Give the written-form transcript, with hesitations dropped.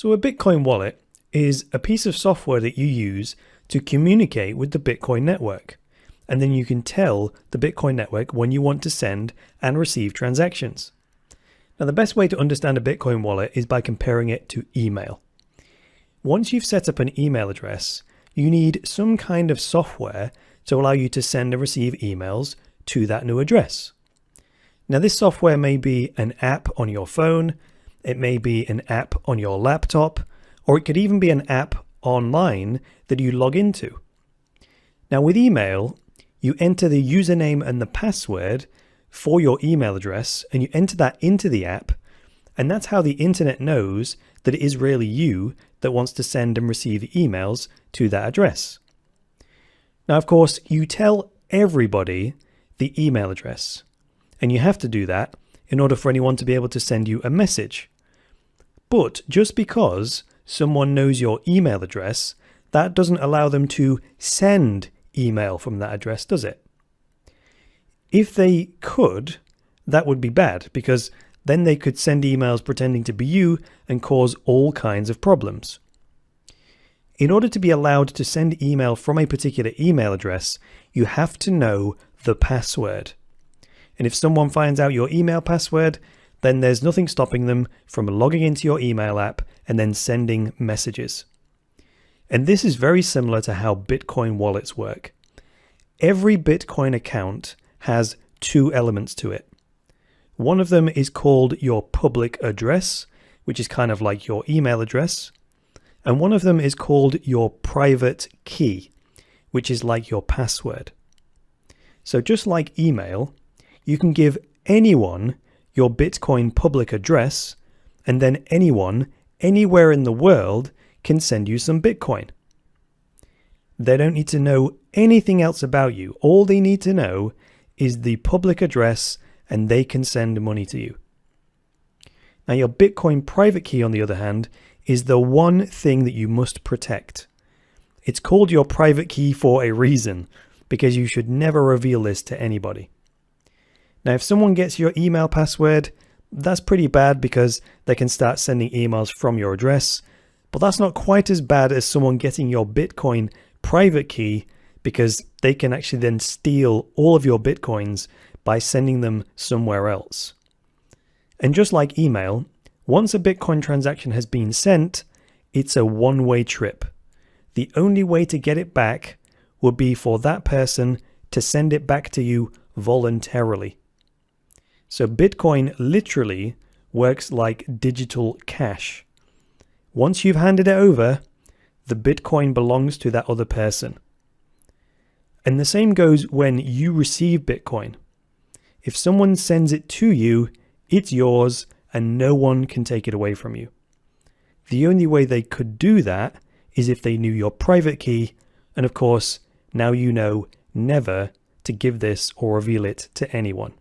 So a Bitcoin wallet is a piece of software that you use to communicate with the Bitcoin network. And then you can tell the Bitcoin network when you want to send and receive transactions. Now, the best way to understand a Bitcoin wallet is by comparing it to email. Once you've set up an email address, you need some kind of software to allow you to send and receive emails to that new address. Now, this software may be an app on your phone, it may be an app on your laptop, or it could even be an app online that you log into. Now, with email, you enter the username and the password for your email address, and you enter that into the app, and that's how the internet knows that it is really you that wants to send and receive emails to that address. Now, of course, you tell everybody the email address, and you have to do that in order for anyone to be able to send you a message. But just because someone knows your email address, that doesn't allow them to send email from that address, does it? If they could, that would be bad, because then they could send emails pretending to be you and cause all kinds of problems. In order to be allowed to send email from a particular email address, you have to know the password. And if someone finds out your email password, then there's nothing stopping them from logging into your email app and then sending messages. And this is very similar to how Bitcoin wallets work. Every Bitcoin account has two elements to it. One of them is called your public address, which is kind of like your email address. And one of them is called your private key, which is like your password. So just like email, you can give anyone your Bitcoin public address, and then anyone, anywhere in the world, can send you some Bitcoin. They don't need to know anything else about you. All they need to know is the public address, and they can send money to you. Now, your Bitcoin private key, on the other hand, is the one thing that you must protect. It's called your private key for a reason, because you should never reveal this to anybody. Now, if someone gets your email password, that's pretty bad because they can start sending emails from your address, but that's not quite as bad as someone getting your Bitcoin private key, because they can actually then steal all of your Bitcoins by sending them somewhere else. And just like email, once a Bitcoin transaction has been sent, it's a one-way trip. The only way to get it back would be for that person to send it back to you voluntarily. So Bitcoin literally works like digital cash. Once you've handed it over, the Bitcoin belongs to that other person. And the same goes when you receive Bitcoin. If someone sends it to you, it's yours and no one can take it away from you. The only way they could do that is if they knew your private key, and of course, now you know never to give this or reveal it to anyone.